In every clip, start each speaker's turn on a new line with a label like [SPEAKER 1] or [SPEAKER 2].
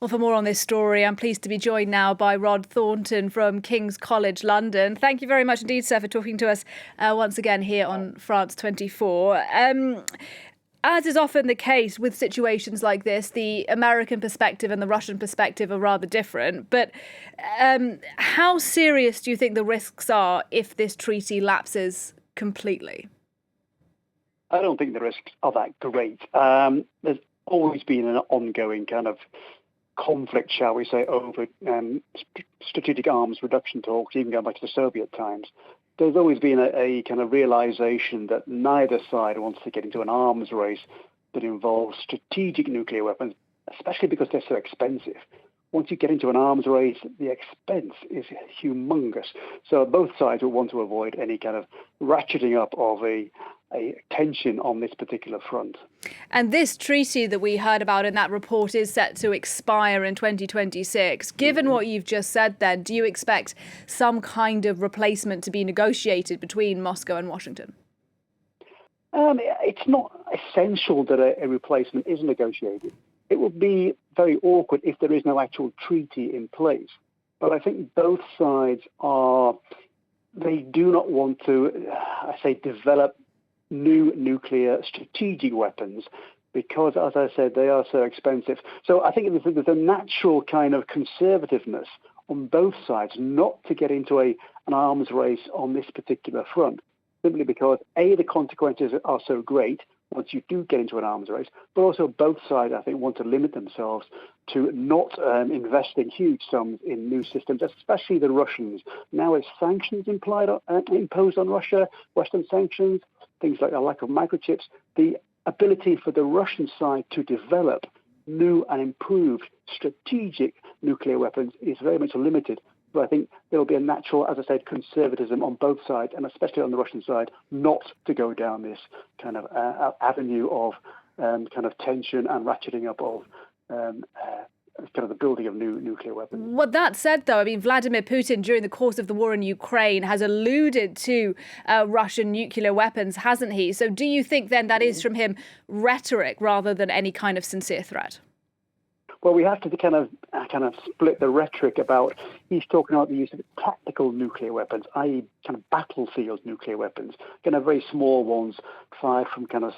[SPEAKER 1] Well, for more on this story, I'm pleased to be joined now by Rod Thornton from King's College London. Thank you very much indeed, sir, for talking to us once again here on France 24. As is often the case with situations like this, the American perspective and the Russian perspective are rather different. But how serious do you think the risks are if this treaty lapses completely?
[SPEAKER 2] I don't think the risks are that great. There's always been an ongoing kind of conflict, shall we say, over strategic arms reduction talks, even going back to the Soviet times. There's always been a kind of realization that neither side wants to get into an arms race that involves strategic nuclear weapons, especially because they're so expensive. Once you get into an arms race, the expense is humongous. So both sides will want to avoid any kind of ratcheting up of a tension on this particular front.
[SPEAKER 1] And this treaty that we heard about in that report is set to expire in 2026. Given what you've just said then, do you expect some kind of replacement to be negotiated between Moscow and Washington?
[SPEAKER 2] It's not essential that a replacement is negotiated. It would be very awkward if there is no actual treaty in place. But I think both sides they do not want to, develop new nuclear strategic weapons because, as I said, they are so expensive. So I think there's a natural kind of conservativeness on both sides not to get into an arms race on this particular front, simply because, A, the consequences are so great once you do get into an arms race, but also both sides, I think, want to limit themselves to not investing huge sums in new systems, especially the Russians. Now, as sanctions imposed on Russia, Western sanctions, things like the lack of microchips, the ability for the Russian side to develop new and improved strategic nuclear weapons is very much limited. So I think there will be a natural, as I said, conservatism on both sides, and especially on the Russian side, not to go down this kind of avenue of kind of tension and ratcheting up of kind of the building of new nuclear weapons.
[SPEAKER 1] Well, that said, though, I mean, Vladimir Putin, during the course of the war in Ukraine, has alluded to Russian nuclear weapons, hasn't he? So do you think then that is from him rhetoric rather than any kind of sincere threat?
[SPEAKER 2] Well, we have to kind of split the rhetoric about he's talking about the use of tactical nuclear weapons, i.e. kind of battlefield nuclear weapons, kind of very small ones fired from kind of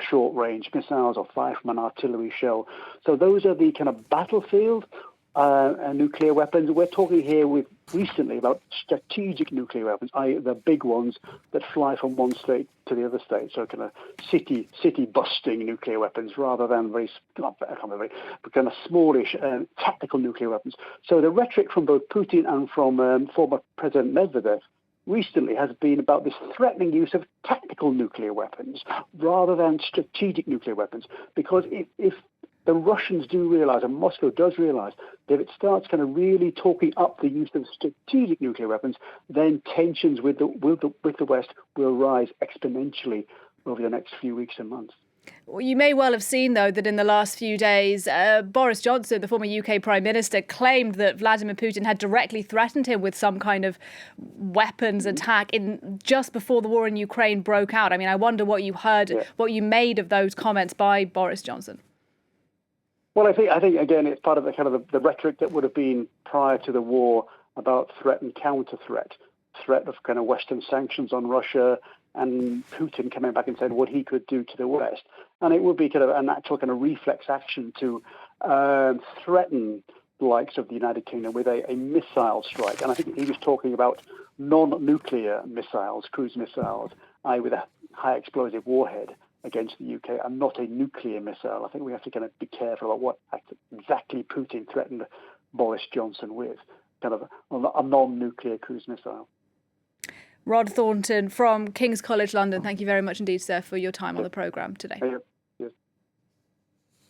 [SPEAKER 2] short range missiles or fired from an artillery shell. So those are the kind of battlefield nuclear weapons. We're talking here recently about strategic nuclear weapons, i.e. the big ones that fly from one state to the other state, so kind of city busting nuclear weapons rather than kind of smallish tactical nuclear weapons. So the rhetoric from both Putin and from former President Medvedev recently has been about this threatening use of tactical nuclear weapons rather than strategic nuclear weapons, because if the Russians do realize, and Moscow does realize, that if it starts kind of really talking up the use of strategic nuclear weapons, then tensions with the West will rise exponentially over the next few weeks and months.
[SPEAKER 1] Well, you may well have seen, though, that in the last few days, Boris Johnson, the former UK Prime Minister, claimed that Vladimir Putin had directly threatened him with some kind of weapons attack just before the war in Ukraine broke out. I mean, I wonder what you heard, what you made of those comments by Boris Johnson.
[SPEAKER 2] Well, I think again, it's part of the kind of the rhetoric that would have been prior to the war about threat and counter-threat, threat of kind of Western sanctions on Russia, and Putin coming back and saying what he could do to the West. And it would be kind of a natural kind of reflex action to threaten the likes of the United Kingdom with a missile strike. And I think he was talking about non-nuclear missiles, cruise missiles, with a high explosive warhead against the UK, and not a nuclear missile. I think we have to kind of be careful about what exactly Putin threatened Boris Johnson with, kind of a non-nuclear cruise missile.
[SPEAKER 1] Rod Thornton from King's College London, thank you very much indeed, sir, for your time on the programme today.